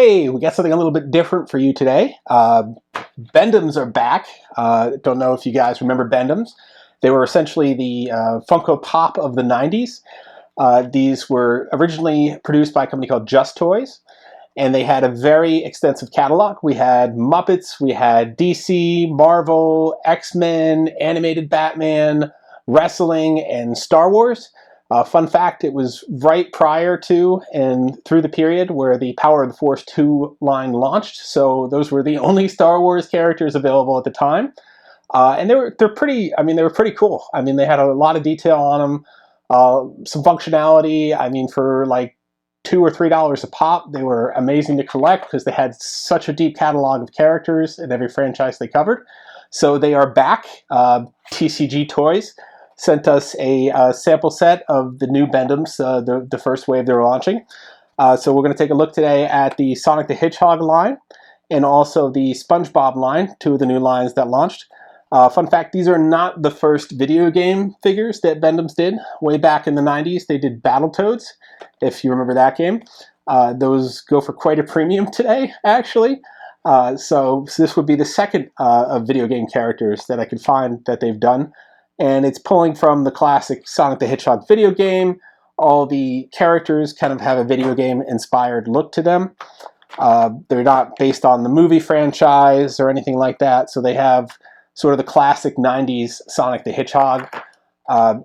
Hey, we got something a little bit different for you today. Bend-Ems are back. Don't know if you guys remember Bend-Ems. They were essentially the Funko Pop of the 90s. These were originally produced by a company called Just Toys, and they had a very extensive catalog. We had Muppets, we had DC, Marvel, X-Men, animated Batman, wrestling, and Star Wars. Fun fact, it was right prior to and through the period where the Power of the Force 2 line launched, so those were the only Star Wars characters available at the time. And they're pretty, they were pretty cool. They had a lot of detail on them, some functionality. For like $2 or $3 a pop, they were amazing to collect because they had such a deep catalog of characters in every franchise they covered. So they are back. TCG Toys sent us a sample set of the new Bend-Ems, the first wave they're launching. So we're going to take a look today at the Sonic the Hedgehog line and also the SpongeBob line, two of the new lines that launched. Fun fact, these are not the first video game figures that Bend-Ems did. Way back in the 90s, they did Battletoads, if you remember that game. Those go for quite a premium today, actually. So this would be the second of video game characters that I could find that they've done. And it's pulling from the classic Sonic the Hedgehog video game. All the characters kind of have a video game inspired look to them. They're not based on the movie franchise or anything like that, so they have sort of the classic 90s Sonic the Hedgehog.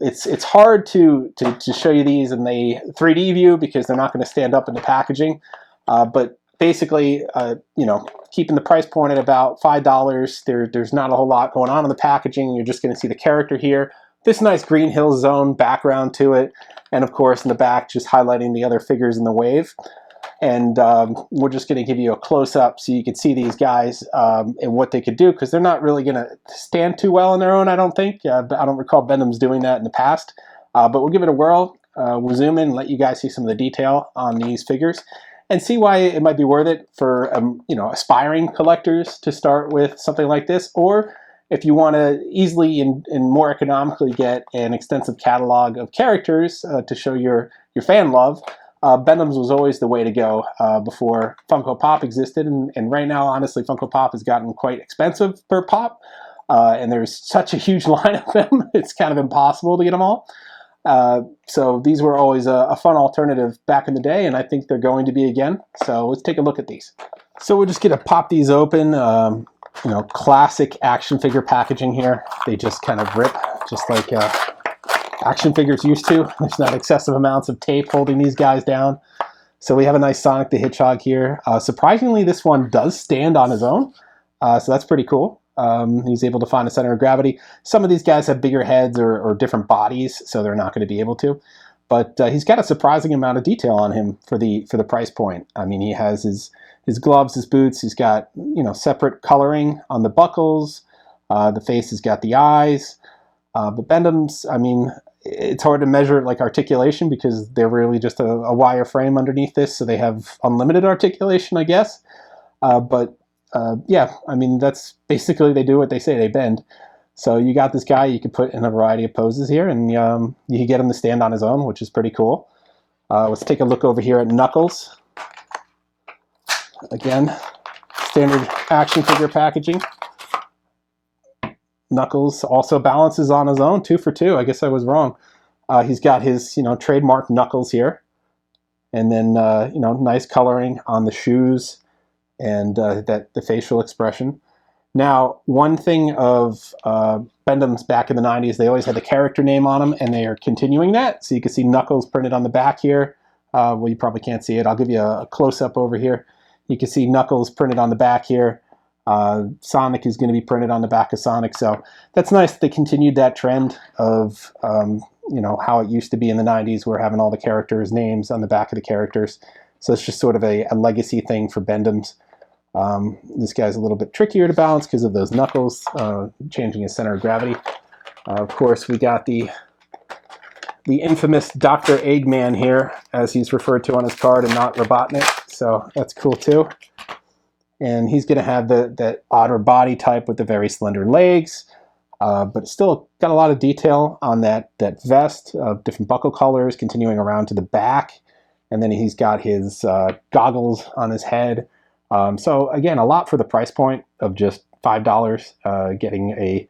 It's hard to show you these in the 3D view because they're not going to stand up in the packaging. But basically, keeping the price point at about $5, there's not a whole lot going on in the packaging. You're just going to see the character here. This nice Green Hill Zone background to it. And of course, in the back, just highlighting the other figures in the wave. And we're just going to give you a close-up so you can see these guys and what they could do, because they're not really going to stand too well on their own, I don't think. I don't recall Bend-Ems doing that in the past. But we'll give it a whirl. We'll zoom in and let you guys see some of the detail on these figures and see why it might be worth it for aspiring collectors to start with something like this, or if you want to easily and more economically get an extensive catalog of characters to show your fan love. Bend-Ems was always the way to go before Funko Pop existed, and right now, honestly, Funko Pop has gotten quite expensive per pop, and there's such a huge line of them, it's kind of impossible to get them all. So these were always a fun alternative back in the day, and I think they're going to be again. So let's take a look at these. So we're just going to pop these open. Classic action figure packaging here. They just kind of rip, just like action figures used to. There's not excessive amounts of tape holding these guys down. So we have a nice Sonic the Hedgehog here. Surprisingly, this one does stand on his own. So that's pretty cool. He's able to find a center of gravity. Some of these guys have bigger heads or different bodies, so they're not going to be able to. But he's got a surprising amount of detail on him for the price point. He has his gloves, his boots. He's got separate coloring on the buckles. The face has got the eyes. But Bend-Ems, it's hard to measure like articulation because they're really just a wire frame underneath this, so they have unlimited articulation, I guess. That's basically, they do what they say, they bend. So you got this guy you can put in a variety of poses here, and you can get him to stand on his own, which is pretty cool. Let's take a look over here at Knuckles. Again, standard action figure packaging. Knuckles also balances on his own, 2 for 2. I guess I was wrong. He's got his trademark Knuckles here, and then nice coloring on the shoes and the facial expression. Now, one thing of Bend-Ems back in the 90s, they always had the character name on them, and they are continuing that. So you can see Knuckles printed on the back here. Well, you probably can't see it. I'll give you a close-up over here. You can see Knuckles printed on the back here. Sonic is going to be printed on the back of Sonic. So that's nice. They continued that trend of how it used to be in the 90s, where having all the characters' names on the back of the characters. So it's just sort of a legacy thing for Bend-Ems. This guy's a little bit trickier to balance because of those knuckles, changing his center of gravity. Of course, we got the infamous Dr. Eggman here, as he's referred to on his card, and not Robotnik. So that's cool too. And he's going to have that otter body type with the very slender legs, but still got a lot of detail on that vest, different buckle colors continuing around to the back. and then he's got his goggles on his head. So again, a lot for the price point of just $5, getting a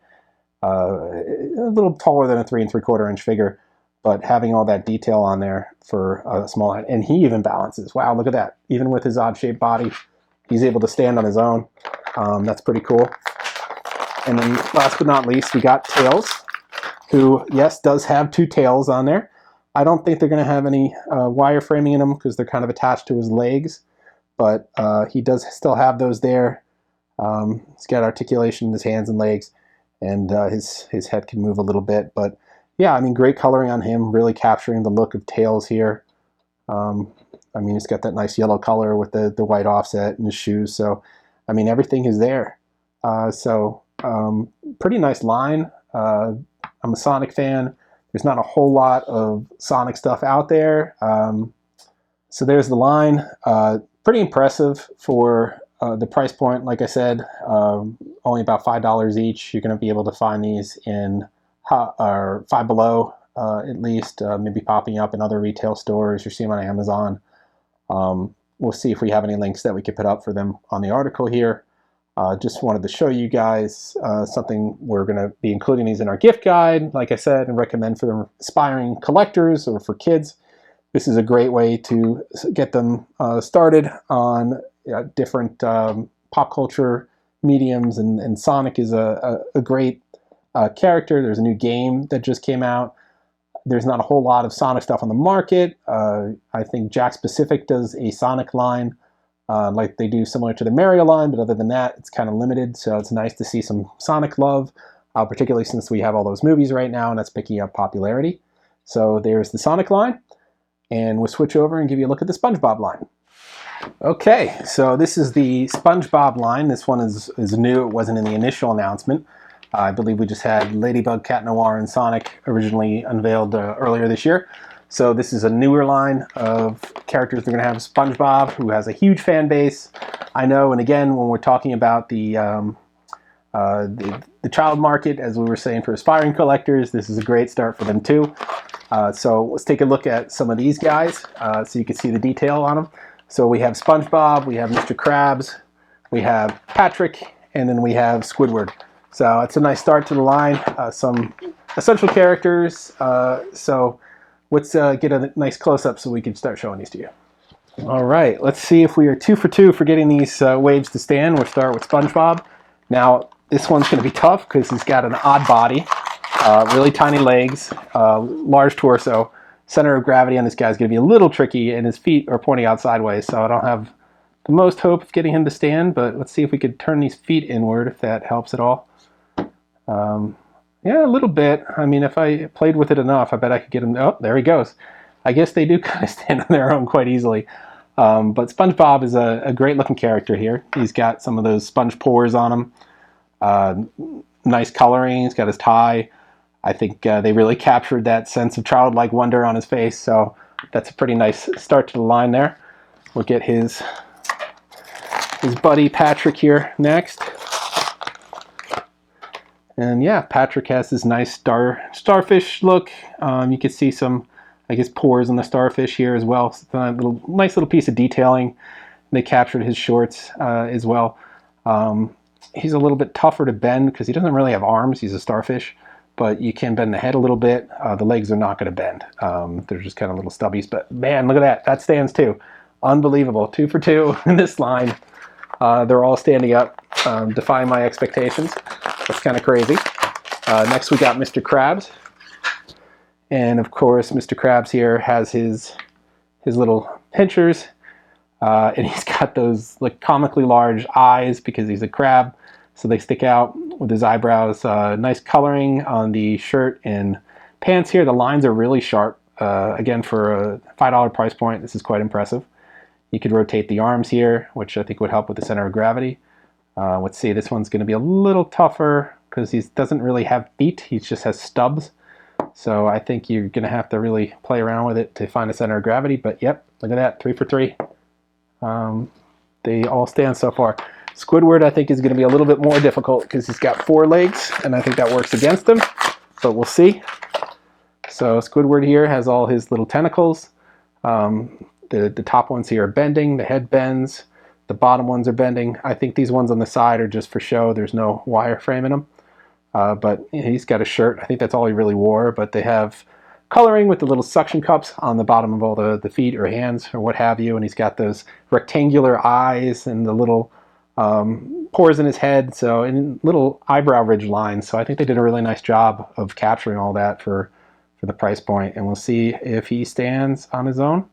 little taller than a 3 3/4 inch figure, but having all that detail on there for a small head. And he even balances. Wow, look at that. Even with his odd shaped body, he's able to stand on his own. That's pretty cool. And then last but not least, we got Tails, who, yes, does have 2 tails on there. I don't think they're going to have any wireframing in them because they're kind of attached to his legs, but he does still have those there. He's got articulation in his hands and legs, and his head can move a little bit. But yeah, I mean, great coloring on him, really capturing the look of Tails here. I mean, he's got that nice yellow color with the white offset in his shoes. So, I mean, everything is there. Pretty nice line. I'm a Sonic fan. There's not a whole lot of Sonic stuff out there. So there's the line. Pretty impressive for the price point. Like I said, only about $5 each. You're going to be able to find these in or Five Below at least, maybe popping up in other retail stores. You see them on Amazon. We'll see if we have any links that we could put up for them on the article here. Just wanted to show you guys something. We're going to be including these in our gift guide, like I said, and recommend for the aspiring collectors or for kids. This is a great way to get them started on different pop culture mediums, and Sonic is a great character. There's a new game that just came out. There's not a whole lot of Sonic stuff on the market. I think Jakks Pacific does a Sonic line like they do similar to the Mario line, but other than that, it's kind of limited. So it's nice to see some Sonic love, particularly since we have all those movies right now, and that's picking up popularity. So there's the Sonic line, and we'll switch over and give you a look at the SpongeBob line. Okay, so this is the SpongeBob line. This one is new. It wasn't in the initial announcement. I believe we just had Ladybug, Cat Noir, and Sonic originally unveiled earlier this year. So this is a newer line of characters. They're going to have SpongeBob, who has a huge fan base. I know, and again, when we're talking about the child market, as we were saying for aspiring collectors, this is a great start for them too. So let's take a look at some of these guys so you can see the detail on them. So we have SpongeBob, we have Mr. Krabs, we have Patrick, and then we have Squidward. So it's a nice start to the line. Some essential characters. So let's get a nice close-up so we can start showing these to you. All right, let's see if we are 2 for 2 for getting these waves to stand. We'll start with SpongeBob. Now, this one's going to be tough because he's got an odd body, really tiny legs, large torso. Center of gravity on this guy is going to be a little tricky, and his feet are pointing out sideways, so I don't have the most hope of getting him to stand, but let's see if we could turn these feet inward, if that helps at all. Yeah, a little bit. I mean, if I played with it enough, I bet I could get him. Oh, there he goes. I guess they do kind of stand on their own quite easily. But SpongeBob is a great-looking character here. He's got some of those sponge pores on him. Nice coloring. He's got his tie. I think they really captured that sense of childlike wonder on his face, so that's a pretty nice start to the line there. We'll get his buddy Patrick here next. And yeah, Patrick has this nice starfish look. You can see some, I guess, pores on the starfish here as well. So a nice little piece of detailing. They captured his shorts as well. He's a little bit tougher to bend because he doesn't really have arms. He's a starfish, but you can bend the head a little bit. The legs are not going to bend. They're just kind of little stubbies. But man, look at that. That stands too. Unbelievable. 2 for 2 in this line. They're all standing up, defying my expectations. That's kind of crazy. Next we got Mr. Krabs. And of course, Mr. Krabs here has his little pinchers. And he's got those like comically large eyes because he's a crab. So they stick out with his eyebrows. Nice coloring on the shirt and pants here. The lines are really sharp. Again, for a $5 price point, this is quite impressive. You could rotate the arms here, which I think would help with the center of gravity. Let's see, this one's going to be a little tougher because he doesn't really have feet. He just has stubs. So I think you're going to have to really play around with it to find a center of gravity. But yep, look at that, 3 for 3. They all stand so far. Squidward, I think, is going to be a little bit more difficult because he's got 4 legs, and I think that works against him. But we'll see. So Squidward here has all his little tentacles. The top ones here are bending, the head bends, the bottom ones are bending. I think these ones on the side are just for show. There's no wireframe in them. But he's got a shirt. I think that's all he really wore, but they have coloring with the little suction cups on the bottom of all the feet or hands or what have you, and he's got those rectangular eyes and the little pores in his head, so and little eyebrow ridge lines. So I think they did a really nice job of capturing all that for the price point, and we'll see if he stands on his own.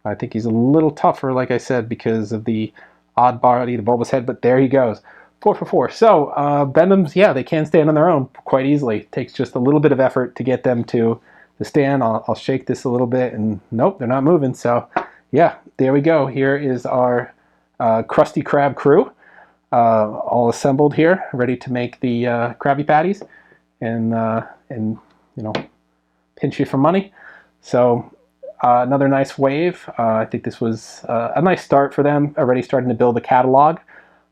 I think he's a little tougher, like I said, because of the odd body, the bulbous head, but there he goes. 4 for 4. So Bend-Ems, yeah, they can stand on their own quite easily. It takes just a little bit of effort to get them to stand. I'll shake this a little bit, and nope, they're not moving. So yeah, there we go. Here is our Krusty Krab crew, all assembled here, ready to make the Krabby Patties, and you know, pinch you for money. So another nice wave. I think this was a nice start for them. Already starting to build a catalog.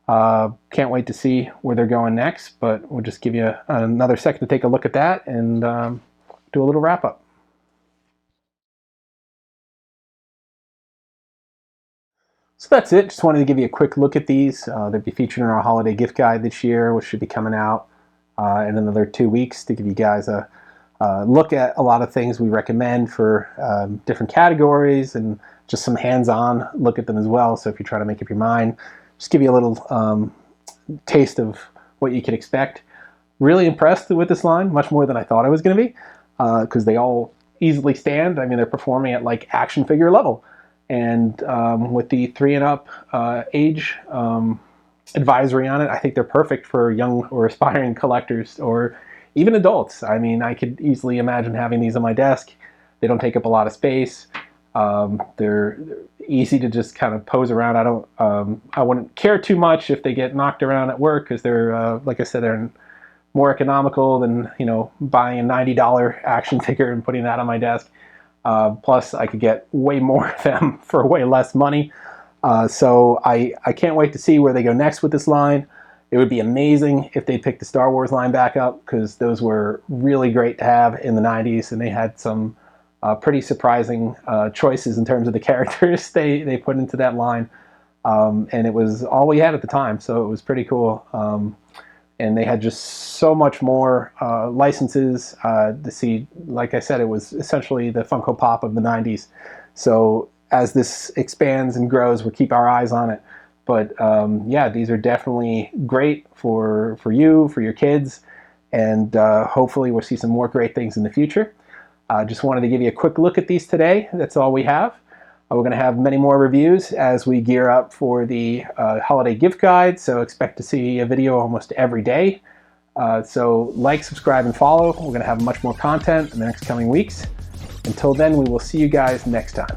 Can't wait to see where they're going next, but we'll just give you another second to take a look at that and do a little wrap up. So that's it. Just wanted to give you a quick look at these. They'll be featured in our holiday gift guide this year, which should be coming out in another 2 weeks, to give you guys a look at a lot of things we recommend for different categories, and just some hands-on look at them as well. So if you're trying to make up your mind, just give you a little taste of what you can expect. Really impressed with this line, much more than I thought I was going to be, because they all easily stand. I mean, they're performing at like action figure level. And with the 3 and up age advisory on it, I think they're perfect for young or aspiring collectors, or even adults. I mean, I could easily imagine having these on my desk. They don't take up a lot of space. They're easy to just kind of pose around. I wouldn't care too much if they get knocked around at work, because they're, like I said, they're more economical than, you know, buying a $90 action figure and putting that on my desk. Plus, I could get way more of them for way less money. So I can't wait to see where they go next with this line. It would be amazing if they picked the Star Wars line back up, because those were really great to have in the 90s, and they had some pretty surprising choices in terms of the characters they put into that line. And it was all we had at the time, so it was pretty cool. And they had just so much more licenses to see. Like I said, it was essentially the Funko Pop of the 90s. So as this expands and grows, we'll keep our eyes on it. But yeah, these are definitely great for you, for your kids, and hopefully we'll see some more great things in the future. Just wanted to give you a quick look at these today. That's all we have. We're going to have many more reviews as we gear up for the holiday gift guide, so expect to see a video almost every day. So like, subscribe, and follow. We're going to have much more content in the next coming weeks. Until then, we will see you guys next time.